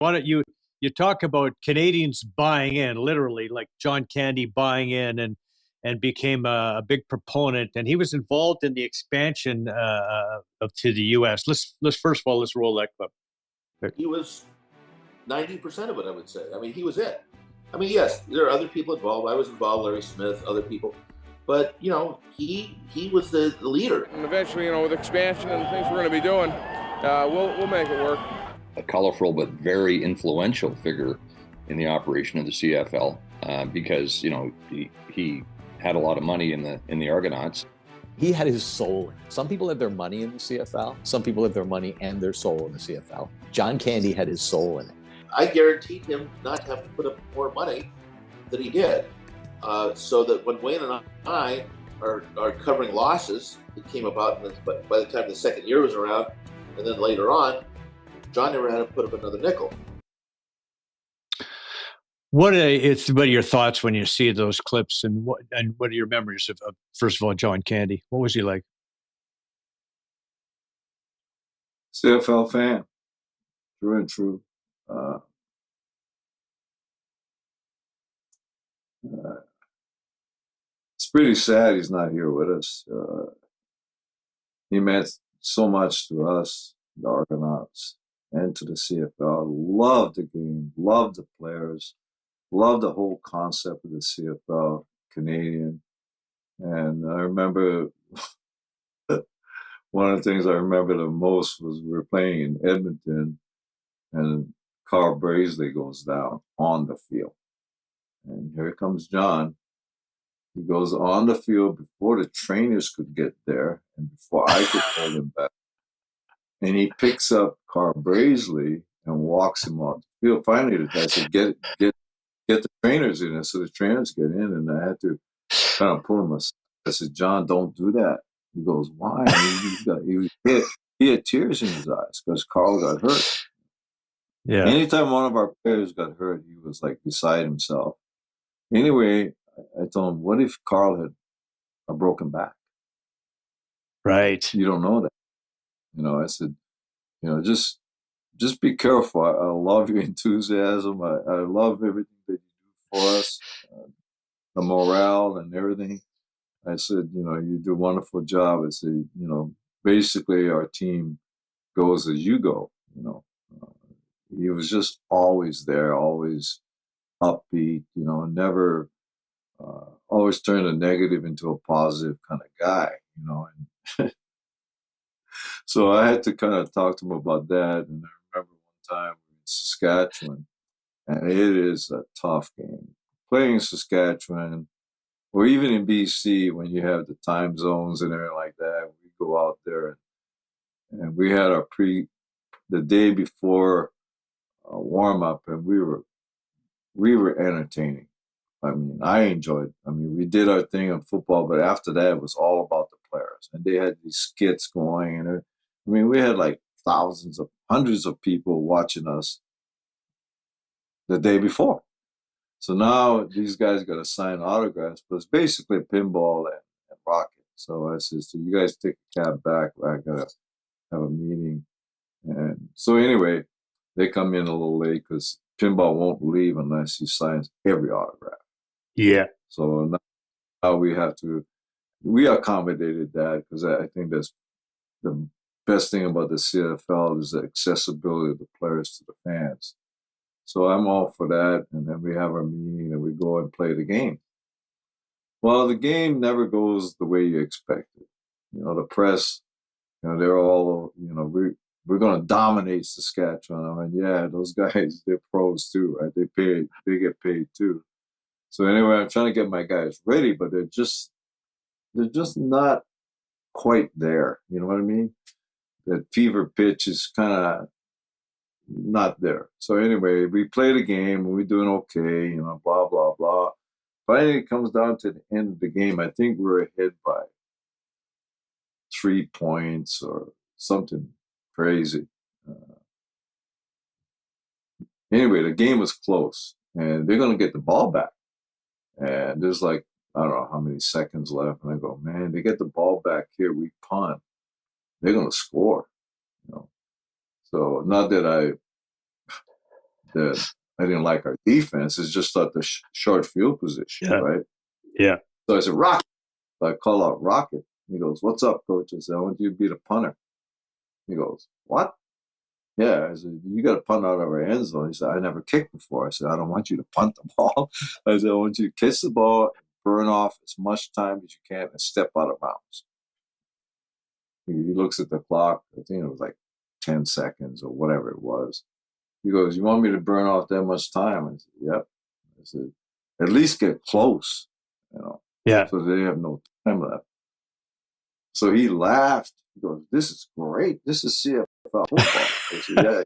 Why don't you talk about Canadians buying in, literally, like John Candy buying in and became a big proponent, and he was involved in the expansion of to the U.S. Let's first of all let's roll that clip. He was 90% of it, I would say. I mean, he was it. I mean, yes, there are other people involved. I was involved, Larry Smith, other people. But, you know, he was the leader. And eventually, you know, with expansion and things we're going to be doing, we'll make it work. A colorful but very influential figure in the operation of the CFL because, you know, he had a lot of money in the Argonauts. He had his soul. Some people have their money in the CFL. Some people have their money and their soul in the CFL. John Candy had his soul in it. I guaranteed him not to have to put up more money than he did, so that when Wayne and I are covering losses that came about, but by the time the second year was around, and then later on, John never had to put up another nickel. What are your thoughts when you see those clips, and what are your memories of first of all, John Candy? What was he like? CFL fan, true and true. It's pretty sad he's not here with us. He meant so much to us, the Argonauts, and to the CFL. Loved the game, loved the players, loved the whole concept of the CFL, Canadian. And I remember one of the things I remember the most was we were playing in Edmonton, and Carl Brazeley goes down on the field. And here comes John. He goes on the field before the trainers could get there and before I could hold him back. And he picks up Carl Brazeley and walks him off the field. Finally, I said, get the trainers in. And so the trainers get in, and I had to kind of pull him aside. I said, John, don't do that. He goes, why? He had tears in his eyes because Carl got hurt. Yeah. Anytime one of our players got hurt, he was like beside himself. Anyway, I told him, what if Carl had a broken back? Right. You don't know that. You know, I said, you know, just be careful. I love your enthusiasm. I love everything that you do for us, the morale and everything. I said, you know, you do a wonderful job. I said, you know, basically our team goes as you go, you know. He was just always there, always upbeat, you know, never, always turned a negative into a positive kind of guy, you know. And so I had to kind of talk to him about that. And I remember one time in Saskatchewan, and it is a tough game. Playing in Saskatchewan, or even in BC, when you have the time zones and everything like that, we go out there and we had our the day before warm up, and we were entertaining. I mean, I enjoyed. I mean, we did our thing on football, but after that, it was all about the players, and they had these skits going, and I mean, we had like hundreds of people watching us the day before. So now these guys got to sign autographs, but it's basically pinball and rocket. So I said, so you guys take a cab back. I got to have a meeting. And so anyway, they come in a little late because pinball won't leave unless he signs every autograph. Yeah. So now we accommodated that because I think that's the best thing about the CFL is the accessibility of the players to the fans. So I'm all for that. And then we have our meeting and we go and play the game. Well, the game never goes the way you expect it. You know, the press, you know, they're all, you know, we're going to dominate Saskatchewan. I mean, yeah, those guys, they're pros too, right? They get paid too. So anyway, I'm trying to get my guys ready, but they're just not quite there. You know what I mean? That fever pitch is kind of not there. So anyway, we play the game, we're doing okay, you know, blah, blah, blah. Finally, it comes down to the end of the game. I think we're ahead by 3 points or something crazy. Anyway, the game was close, and they're going to get the ball back. And there's like, I don't know how many seconds left. And I go, man, they get the ball back here, we punt. They're going to score, you know. So not that that I didn't like our defense. It's just that the short field position, Yeah. right? Yeah. So I said, Rocket. So I call out Rocket. He goes, what's up, coach? I said, I want you to be the punter. He goes, what? Yeah. I said, you got to punt out of our end zone. He said, I never kicked before. I said, I don't want you to punt the ball. I said, I want you to catch the ball, burn off as much time as you can, and step out of bounds. He looks at the clock. I think it was like 10 seconds or whatever it was. He goes, you want me to burn off that much time? I said, yep. I said, at least get close, you know, Yeah. so they have no time left. So he laughed. He goes, this is great. This is CFL football. I said,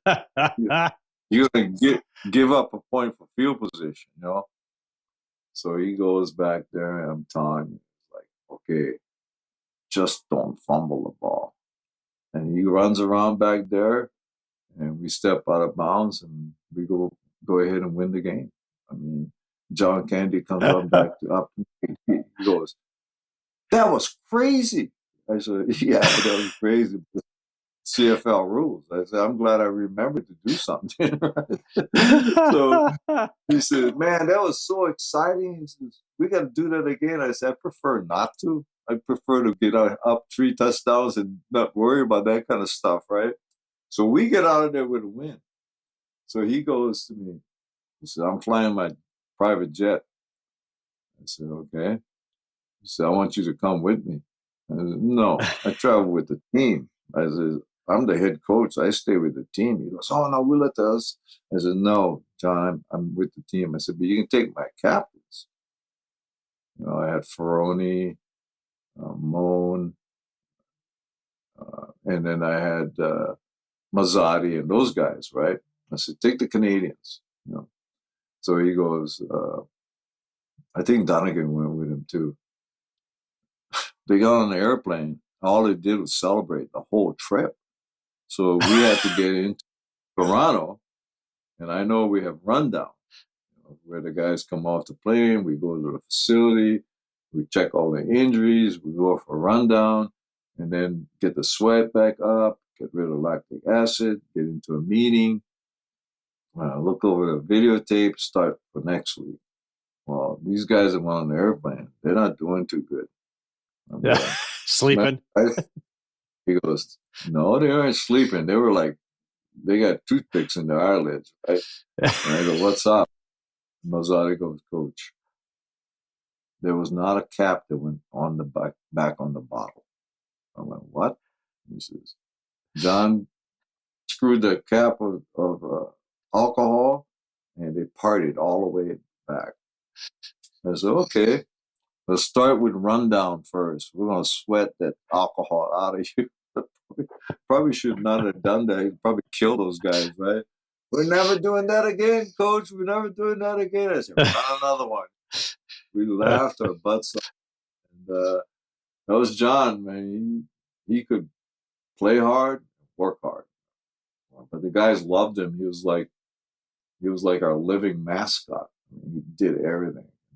yeah, you're going to give up a point for field position, you know? So he goes back there, and I'm telling you, like, okay, just don't fumble the ball. And he runs around back there, and we step out of bounds, and we go ahead and win the game. I mean, John Candy comes up to me. He goes, that was crazy. I said, yeah, that was crazy. CFL rules. I said, I'm glad I remembered to do something. So he said, man, that was so exciting. He says, we got to do that again. I said, I prefer not to. I prefer to get up 3 touchdowns and not worry about that kind of stuff, right? So we get out of there with a win. So he goes to me. He said, I'm flying my private jet. I said, okay. He said, I want you to come with me. I said, no, I travel with the team. I said, I'm the head coach. I stay with the team. He goes, oh, no, we'll let us. I said, no, John, I'm with the team. I said, but you can take my captains. You know, I had Ferroni, Moan, and then I had Mazzotti and those guys, right? I said, take the Canadians. You know. So he goes, I think Donegan went with him too. They got on the airplane. All they did was celebrate the whole trip. So we had to get into Toronto, and I know we have rundown, you know, where the guys come off the plane. We go to the facility, we check all the injuries, we go for a rundown, and then get the sweat back up, get rid of lactic acid, get into a meeting, look over the videotape, start for next week. Well, these guys that went on the airplane, they're not doing too good. Sleeping. He goes, no, they aren't sleeping. They were like, they got toothpicks in their eyelids, right? And I go, what's up? Mazzotti goes, coach, there was not a cap that went on the back on the bottle. I went, what? He says, John screwed the cap of alcohol, and they partied all the way back. I said, okay, let's start with rundown first. We're going to sweat that alcohol out of you. Probably should not have done that. He'd probably kill those guys, right? We're never doing that again, coach. We're never doing that again. I said, run another one. We laughed our butts off. And that was John, man. He could play hard, work hard. But the guys loved him. He was like our living mascot. I mean, he did everything.